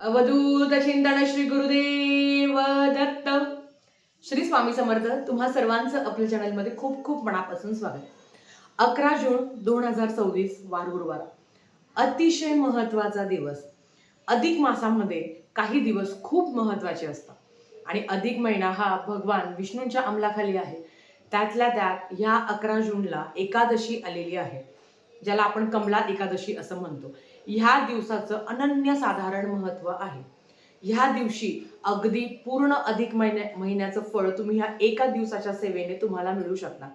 अवधूत चिंतन श्री गुरुदेव दत्त. श्री स्वामी समर्थ. तुम्हा सर्वांचं आपल्या चॅनलमध्ये खूप खूप मनापासून स्वागत. 11 जून 2024 वार गुरुवार, अतिशय महत्वाचा दिवस. अधिक मासामध्ये काही दिवस खूप महत्वाचे असतात आणि अधिक महिना हा भगवान विष्णूंच्या अंमलाखाली आहे. त्यातल्या त्यात ह्या 11 जूनला एकादशी आलेली आहे, ज्याला आपण कमला एकादशी असं म्हणतो. ह्या दिवसाचं अनन्यसाधारण महत्व आहे. ह्या दिवशी अगदी पूर्ण अधिक महिन्याचं फळ तुम्ही ह्या एका दिवसाच्या सेवेने तुम्हाला मिळू शकता.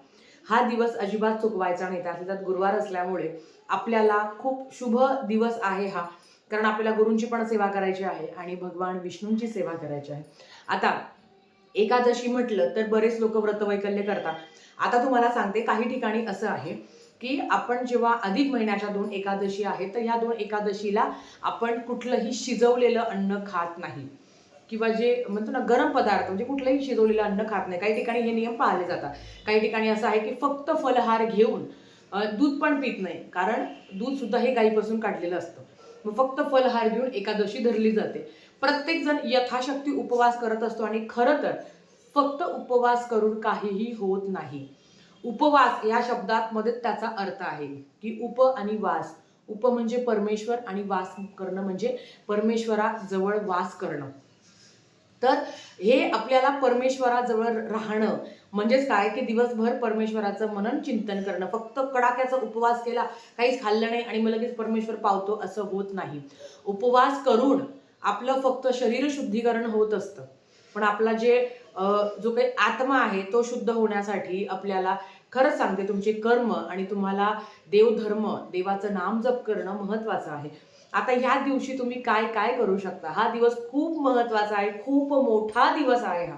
हा दिवस अजिबात चुकवायचा नाही. त्यात गुरुवार असल्यामुळे आपल्याला खूप शुभ दिवस आहे हा, कारण आपल्याला गुरूंची पण सेवा करायची आहे आणि भगवान विष्णूंची सेवा करायची आहे. आता एकादशी म्हटलं तर बरेच लोक व्रतवैकल्य करतात. आता तुम्हाला सांगते, काही ठिकाणी असं आहे की आपण जेव्हा अधिक महिन्याच्या 2 एकादशी आहेत, तर ह्या 2 एकादशीला आपण कुठलंही शिजवलेलं अन्न खात नाही, किंवा जे म्हणतो ना गरम पदार्थ, म्हणजे कुठलंही शिजवलेलं अन्न खात नाही. काही ठिकाणी हे नियम पाळले जातात. काही ठिकाणी असं आहे की फक्त फलहार घेऊन दूध पण पित नाही, कारण दूध सुद्धा हे गाईपासून काढलेलं असतं. मग फक्त फलहार घेऊन एकादशी धरली जाते. प्रत्येक जण यथाशक्ती उपवास करत असतो आणि खरं तर फक्त उपवास करून काहीही होत नाही. उपवास या शब्दात मध्ये त्याचा अर्थ आहे की उप आणि वास. उप म्हणजे परमेश्वर आणि वास करणं म्हणजे परमेश्वराजवळ वास करणं. तर हे आपल्याला परमेश्वराजवळ राहणं म्हणजेच काय की दिवसभर परमेश्वराचं मनन चिंतन करणं. फक्त कडाक्याचा उपवास केला, काहीच खाल्लं नाही आणि मग लगेच परमेश्वर पावतो असं होत नाही. उपवास करून आपलं फक्त शरीर शुद्धीकरण होत असतं, पण आपला जो काही आत्मा आहे तो शुद्ध होण्यासाठी आपल्याला खरंच सांगते, तुमचे कर्म आणि तुम्हाला देवधर्म, देवाचं नाम जप करणं महत्वाचं आहे. आता ह्या दिवशी तुम्ही काय काय करू शकता. हा दिवस खूप महत्वाचा आहे, खूप मोठा दिवस आहे हा.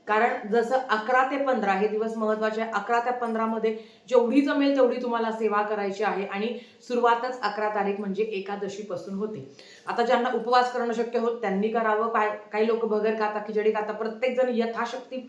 कारण जसं 11 ते 15 हे दिवस महत्वाचे आहे. 11 ते 15 मध्ये जेवढी जमेल तेवढी तुम्हाला सेवा करायची आहे आणि सुरुवातच 11 तारीख म्हणजे एकादशी पासून होते. आता ज्यांना उपवास करणं शक्य होत त्यांनी करावं. काही लोक बगर खाता, खिचडी खाता. प्रत्येक जण यथाशक्ती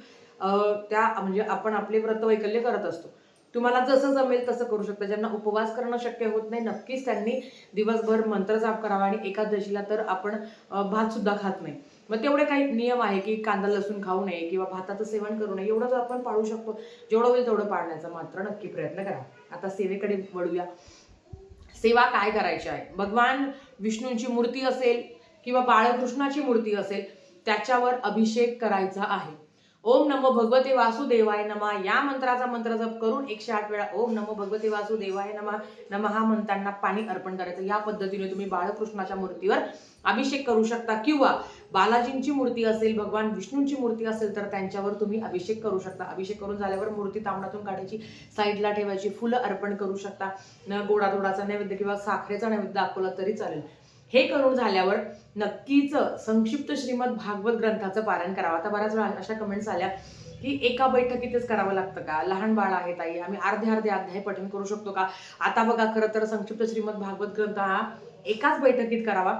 त्या म्हणजे आपण आपले व्रत वैकल्य करत असतो. तुम्हाला जसं जमेल तसं करू शकता. ज्यांना उपवास करणं शक्य होत नाही, नक्कीच त्यांनी दिवसभर मंत्र जाप करावा. आणि एकादशीला तर आपण भात सुद्धा खात नाही. मग तेवढे काही नियम आहे की कांदा लसूण खाऊ नये किंवा भाताचं सेवन करू नये, एवढं आपण पाळू शकतो. जेवढं होईल तेवढं पाळण्याचा मात्र नक्की प्रयत्न करा. आता सेवेकडे वळूया. सेवा काय करायची आहे. भगवान विष्णूंची मूर्ती असेल किंवा बाळकृष्णाची मूर्ती असेल, त्याच्यावर अभिषेक करायचा आहे. ओम नमो भगवते वासुदेवाय नमः या मंत्राचा मंत्र जप करून 108 वेळा ओम नमो भगवते वासुदेवाय नमः म्हणताना पाणी अर्पण करायचं. या पद्धतीने तुम्ही बाळकृष्णाच्या मूर्तीवर अभिषेक करू शकता, किंवा बालाजींची मूर्ती असेल, भगवान विष्णूंची मूर्ती असेल तर त्यांच्यावर तुम्ही अभिषेक करू शकता. अभिषेक करून झाल्यावर मूर्ती तांबडातून काढायची, साईडला ठेवायची, फुलं अर्पण करू शकता. गोडाधोडाचा नैवेद्य किंवा साखरेचा नैवेद्य दाखवला तरी चालेल. हे करून झाल्यावर नक्कीच संक्षिप्त श्रीमद भागवत ग्रंथाचं पारायण करावं. आता बऱ्याच वेळा अशा कमेंट्स आल्या की एका बैठकीतच करावं लागतं का, लहान बाळ आहे ताई, आम्ही अर्धे अध्याय पठण करू शकतो का. आता बघा, खरं तर संक्षिप्त श्रीमद भागवत ग्रंथ हा एकाच बैठकीत करावा,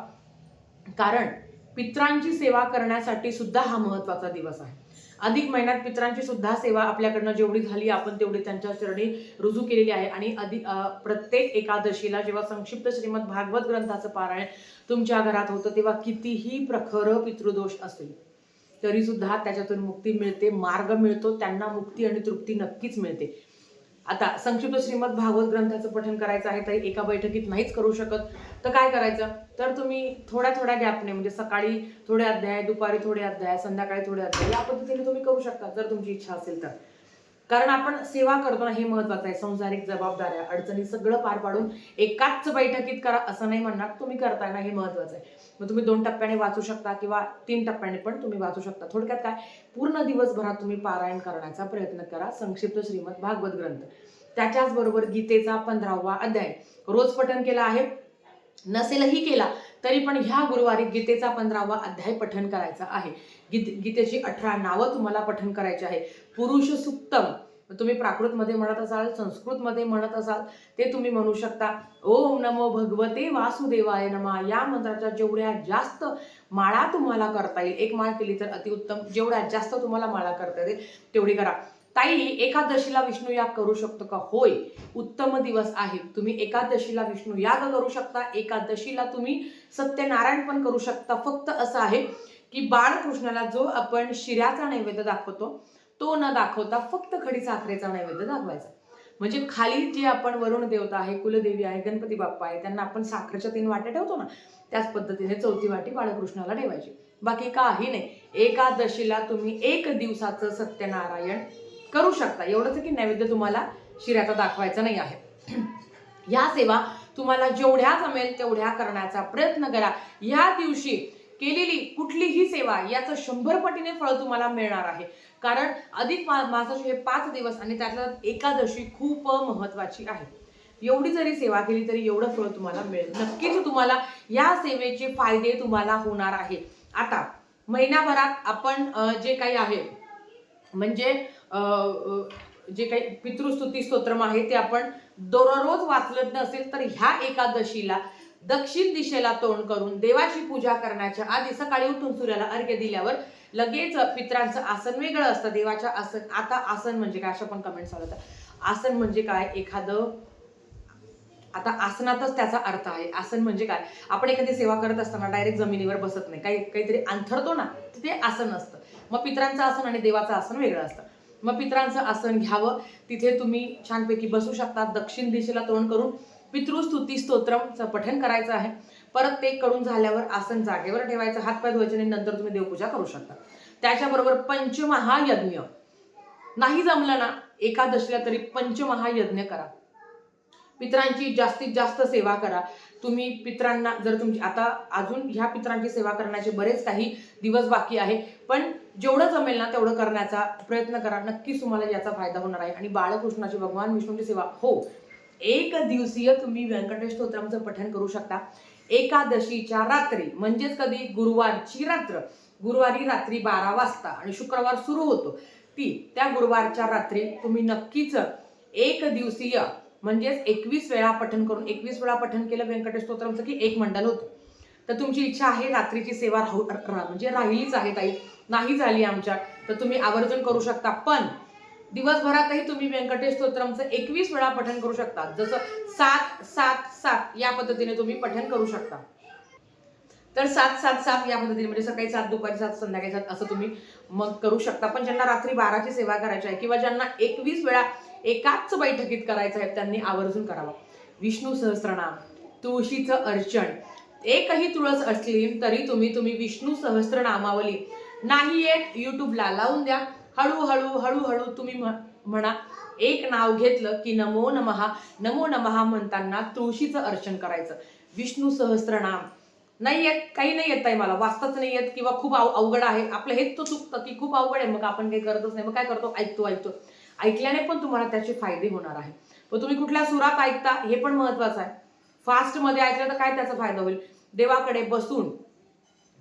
कारण पित्रांची सेवा करण्यासाठी सुद्धा हा महत्वाचा दिवस आहे. अधिक महिन्यात पित्रांची सुद्धा सेवा आपल्याकडनं जेवढी झाली आपण तेवढी त्यांच्या चरणी रुजू केलेली आहे. आणि प्रत्येक एकादशीला जेव्हा संक्षिप्त श्रीमद भागवत ग्रंथाचं पारायण तुमच्या घरात होतं, तेव्हा कितीही प्रखर पितृदोष असेल तरी सुद्धा त्याच्यातून मुक्ती मिळते, मार्ग मिळतो, त्यांना मुक्ती आणि तृप्ती नक्कीच मिळते. आता संक्षिप्त श्रीमद भागवत ग्रंथाचं पठण करायचं आहे, तरी एका बैठकीत नाहीच करू शकत. तर काय करायचं, तर तुम्ही थोड्या थोड्या गॅपने, म्हणजे सकाळी थोडे अध्याय, दुपारी थोडे अध्याय, संध्याकाळी थोडे अध्याय, या पद्धतीने तुम्ही करू शकता जर तुमची इच्छा असेल तर. कारण आपण सेवा करतो ना, हे महत्वाचं आहे. संसारिक जबाबदाऱ्या, अडचणी सगळं पार पाडून एकाच बैठकीत करा असं नाही म्हणणार. तुम्ही करताय ना, हे महत्वाचं आहे. मग तुम्ही 2 टप्प्याने वाचू शकता किंवा 3 टप्प्याने पण तुम्ही वाचू शकता. थोडक्यात काय, पूर्ण दिवसभरात तुम्ही पारायण करण्याचा प्रयत्न करा संक्षिप्त श्रीमद भागवत ग्रंथ. त्याच्याच बरोबर गीतेचा 15वा अध्याय रोज पठण केला आहे, नसेलही केला तरी पण ह्या गुरुवारी गीतेचा 15वा अध्याय पठण करायचा आहे. गीतेची 18 नावं तुम्हाला पठण करायची आहे. पुरुष सुक्तम तुम्ही प्राकृतमध्ये म्हणत असाल, संस्कृतमध्ये म्हणत असाल, ते तुम्ही म्हणू शकता. ओम नमो भगवते वासुदेवाय नमः या मंत्राच्या जेवढ्या जास्त माळा तुम्हाला करता येईल, एक माळ केली तर अतिउत्तम, जेवढ्या जास्त तुम्हाला माळा करता येईल तेवढी करा. ताई, एकादशीला विष्णू याग करू शकतो का? होय, उत्तम दिवस आहे. तुम्ही एकादशीला विष्णू याग करू शकता. एकादशीला तुम्ही सत्यनारायण पण करू शकता. फक्त असं आहे की बाळकृष्णाला जो आपण शिऱ्याचा नैवेद्य दाखवतो तो न दाखवता फक्त खडी साखरेचा नैवेद्य दाखवायचा. म्हणजे खाली जे आपण वरुण देवता आहे, कुलदेवी आहे, गणपती बाप्पा आहे, त्यांना आपण साखरेच्या 3 वाट्या ठेवतो ना, त्याच पद्धतीने 4थी वाटी बाळकृष्णाला ठेवायची. बाकी काही नाही. एकादशीला तुम्ही 1 दिवसाचं सत्यनारायण करू शकता. एवढंच की नैवेद्य तुम्हाला शिऱ्याचा दाखवायचा नाही आहे. या सेवा तुम्हाला जेवढ्या जमेल तेवढ्या करण्याचा प्रयत्न करा. या दिवशी केलेली कुठलीही सेवा याचं 100 पटीने फळ तुम्हाला मिळणार आहे. कारण अधिक मासाचे हे 5 दिवस आणि त्यातल्या एकादशी खूप महत्वाची आहे. एवढी जरी सेवा केली तरी एवढं फळ तुम्हाला मिळेल. नक्कीच तुम्हाला या सेवेचे फायदे तुम्हाला होणार आहे. आता महिनाभरात आपण जे काही आहे म्हणजे जे काही पितृस्तुती स्तोत्रम आहे ते आपण दररोज वाचलं नसेल तर ह्या एकादशीला दक्षिण दिशेला तोंड करून देवाची पूजा करण्याच्या आधी सकाळी उठून सूर्याला अर्घ्य दिल्यावर लगेच पित्रांचं आसन वेगळं असतं. देवाच्या आसन, आता आसन म्हणजे काय अशा पण कमेंट्स आल्या होत्या. आसन म्हणजे काय? एखादं, आता आसनातच त्याचा अर्थ आहे. आसन म्हणजे काय? आपण एखादी सेवा करत असताना डायरेक्ट जमिनीवर बसत नाही, काहीतरी अंथरतो ना, ते आसन असतं. मग पित्रांचं आसन आणि देवाचं आसन वेगळं असतं. मग पित्रांचं आसन घ्यावं, तिथे तुम्ही छानपैकी बसू शकता. दक्षिण दिशेला तोंड करून पितृस्तुती स्तोत्रमचं पठण करायचं आहे. परत ते करून झाल्यावर आसन जागेवर ठेवायचं, हातपाय धुवायचे आणि नंतर तुम्ही देवपूजा करू शकता. त्याच्याबरोबर पंचमहायज्ञ, नाही जमलं ना एकादशीला तरी पंचमहायज्ञ करा. पितरांची जास्तीत जास्त सेवा करा. तुम्ही पितरांना जर तुमची आता अजून ह्या पितरांची सेवा करण्याचे बरेच काही दिवस बाकी आहे, पण जेवढं जमेल ना तेवढं करण्याचा प्रयत्न करा. नक्कीच तुम्हाला याचा फायदा होणार आहे. आणि बाळकृष्णाची, भगवान विष्णूची सेवा, हो, 1 दिवसीय तुम्ही व्यंकटेश स्तोत्रांचं पठण करू शकता. एकादशीच्या रात्री म्हणजेच कधी? गुरुवारची रात्र, गुरुवारी रात्री 12 वाजता आणि शुक्रवार सुरू होतो त्या गुरुवारच्या रात्री तुम्ही नक्कीच 1 दिवसीय म्हणजेच 21 वेळा पठण करून, 21 वेळा पठण केलं व्यंकटेश स्तोत्रांचं की 1 मंडल होतं. तर तुमची इच्छा आहे रात्रीची सेवा म्हणजे राहिलीच आहे ताई, नाही झाली आमच्या, तर तुम्ही आवर्जून करू शकता. पण दिवसभरातही तुम्ही व्यंकटेश स्तोत्रमचं 21 वेळा पठण करू शकता. जसं 7-7-7 या पद्धतीने तुम्ही पठण करू शकता. तर 7-7-7 या पद्धतीने म्हणजे सकाळी 7, दुपारी 7, संध्याकाळी 7 असं तुम्ही मग करू शकता. पण ज्यांना रात्री 12ची सेवा करायची आहे किंवा ज्यांना 21 वेळा एकाच बैठकीत करायचं आहे त्यांनी आवर्जून करावं. विष्णू सहस्त्रनाम, तुळशीचं अर्चन, एकही तुळस असली तरी तुम्ही विष्णू सहस्त्रनामावली नाही येत, युट्यूबला लावून द्या. हळूहळू तुम्ही म्हणा. एक नाव घेतलं की नमो नमः, नमो नमः म्हणताना तुळशीचं अर्चन करायचं. विष्णू सहस्त्रनाम नाही येत, काही नाही येत आहे मला, वाचताच नाही येत किंवा खूप अवघड आहे, आपलं हेच तो चुकतं की खूप अवघड आहे, मग आपण काही करतच नाही. मग काय करतो? ऐकतो. ऐकल्याने पण तुम्हाला त्याचे फायदे होणार आहे. पण तुम्ही कुठल्या सुरात ऐकता हे पण महत्वाचं आहे. फास्टमध्ये ऐकलं तर काय त्याचा फायदा होईल? देवाकडे बसून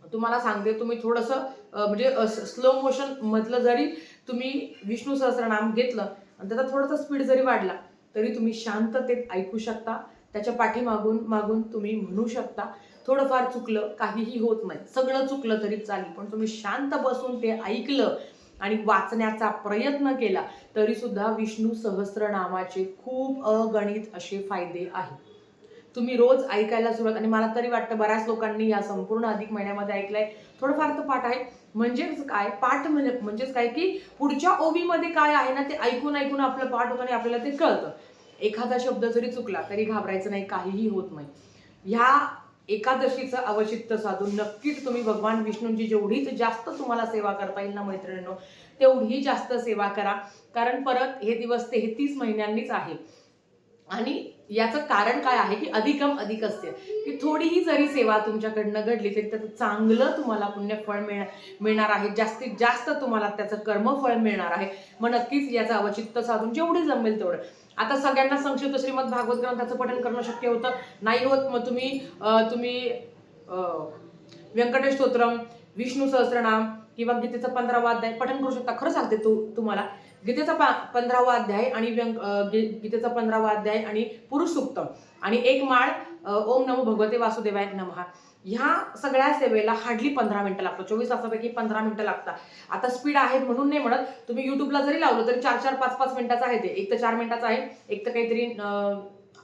तुम्हाला सांगते, तुम्ही थोडंसं म्हणजे स्लो मोशन मधलं जरी तुम्ही विष्णू सहस्त्रनाम घेतलं आणि त्याचा थोडासा स्पीड जरी वाढला तरी तुम्ही शांततेत ऐकू शकता. त्याच्या मागून तुम्ही म्हणू शकता. थोडंफार चुकलं, काहीही होत नाही, सगळं चुकलं तरी चालेल, पण तुम्ही शांत बसून ते ऐकलं आणि वाचण्याचा प्रयत्न केला तरी सुद्धा विष्णू सहस्त्रनामाचे खूप अगणित असे फायदे आहेत. तुम्ही रोज ऐकायला सुरुवात, आणि मला तरी वाटतं बऱ्याच लोकांनी या संपूर्ण अधिक महिन्यामध्ये ऐकलंय. थोडंफार तर पाठ आहे. म्हणजेच काय? पाठ म्हणजेच काय की पुढच्या ओवीमध्ये काय आहे ना ते ऐकून आपलं पाठ होतं आणि आपल्याला ते कळतं. एखादा शब्द जरी चुकला तरी घाबरायचं नाही, काहीही होत नाही. ह्या एकादशीचं अवचित्त साधून नक्कीच तुम्ही भगवान विष्णूंची जेवढीच जास्त तुम्हाला सेवा करता येईल ना मैत्रिणींनो, तेवढी जास्त सेवा करा. कारण परत हे दिवस 33 महिन्यांनीच आहे. आणि याचं कारण काय आहे की अधिकम अधिक असते, की थोडीही जरी सेवा तुमच्याकडनं घडली तरी त्याचं चांगलं तुम्हाला पुण्यफळ मिळणार आहे. जास्तीत जास्त तुम्हाला त्याचं कर्मफळ मिळणार आहे. मग नक्कीच याचं अवचित्त साधून जेवढे जमेल तेवढं. आता सगळ्यांना संक्षिप्त श्रीमद भागवत ग्रंथाचं पठण करणं शक्य होतं नाही होत, मग तुम्ही व्यंकटेश स्तोत्रम, विष्णू सहस्त्रनाम किंवा गीतेचा 15वा अध्याय पठण करू शकता. खरं सांगते तुम्हाला, गीतेचा 15वा अध्याय आणि गीतेचा 15वा अध्याय आणि पुरुष सूक्त आणि 1 माळ ओम नमो भगवते वासुदेवाय नमः ह्या सगळ्या सेवेला हार्डली 15 मिनिटं लागतात. 24 तासापैकी 15 मिनिटं लागतात. आता स्पीड आहे म्हणून नाही म्हणत, तुम्ही युट्यूबला जरी लावलं तरी 4-4, 5-5 मिनिटाचं आहे ते. एक तर 4 मिनिटाचं आहे, एक तर काहीतरी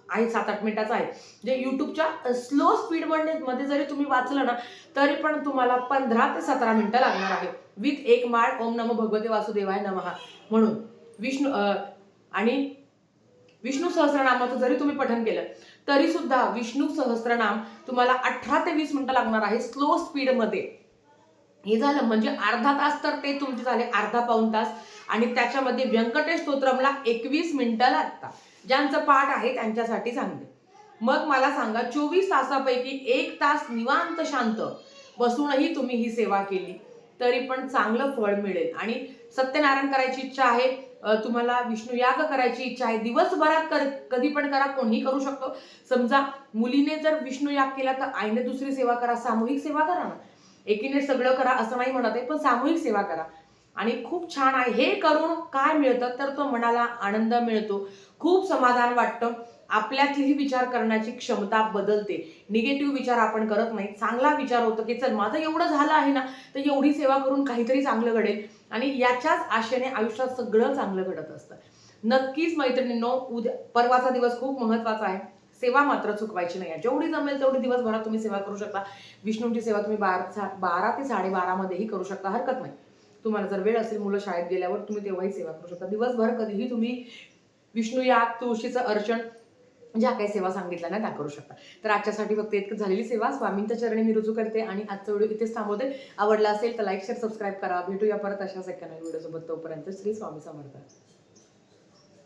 आहे 7-8 मिनिटाचं आहे. जे युट्यूबच्या स्लो स्पीड मध्ये जरी तुम्ही वाचलं ना तरी पण तुम्हाला 15 ते 17 मिनिटं लागणार आहे. विथ एक माळ ओम नमो भगवते वासुदेवाय नमः म्हणून आणि विष्णू सहस्रनामाचं जरी तुम्ही पठण केलं तरी सुद्धा विष्णू सहस्त्रनाम तुम्हाला 18 ते 20 मिनिटं लागणार आहे स्लो स्पीड मध्ये. हे झालं म्हणजे अर्धा तास, तर ते तुमचे झाले अर्धा पाऊण तास. आणि त्याच्यामध्ये व्यंकटेश स्तोत्रमला 21 मिनिटं लागतात. ज्यांचं पाठ आहे त्यांच्यासाठी सांगते. मग मला सांगा, 24 तासापैकी 1 तास निवांत शांत बसूनही तुम्ही ही सेवा केली तरी पण चांगलं फळ मिळेल. आणि सत्यनारायण करायची इच्छा आहे, तुम्हाला विष्णू याग करायची इच्छा आहे, दिवसभरात कधी पण करा, कोणीही करू शकतो. समजा मुलीने जर विष्णू याग केला तर आईने दुसरी सेवा करा, सामूहिक सेवा करा ना. एकीने सगळं करा असं नाही म्हणत आहे, पण सामूहिक सेवा करा. आणि खूप छान आहे. हे करून काय मिळतं तर तो मनाला आनंद मिळतो, खूप समाधान वाटतं, आपल्यातलीही विचार करण्याची क्षमता बदलते. निगेटिव्ह विचार आपण करत नाही, चांगला विचार होतो की चल माझं एवढं झालं आहे ना तर एवढी सेवा करून काहीतरी चांगलं घडेल. आणि याच्याच आशेने आयुष्यात सगळं चांगलं घडत असतं. नक्कीच मैत्रिणींनो, परवाचा दिवस खूप महत्वाचा आहे. सेवा मात्र चुकवायची नाही. जेवढी जमेल तेवढी दिवसभरात तुम्ही सेवा करू शकता. विष्णूंची सेवा तुम्ही 12 ते 12:30 मध्येही करू शकता, हरकत नाही. तुम्हाला जर वेळ असेल, मुलं शाळेत गेल्यावर तुम्ही तेव्हाही सेवा करू शकता. दिवसभर कधीही तुम्ही विष्णू याग, तुळशीचं अर्चन, ज्या काही सेवा सांगितल्या ना त्या करू शकता. तर आजच्यासाठी फक्त इतकं झालेली सेवा स्वामींच्या चरणी मी रुजू करते आणि आजचा व्हिडिओ इथेच थांबवते. आवडला असेल तर लाईक, शेअर, सबस्क्राईब करा. भेटूया परत अशाच एका नवीन व्हिडिओ सोबत. तोपर्यंत श्री स्वामी समर्थ.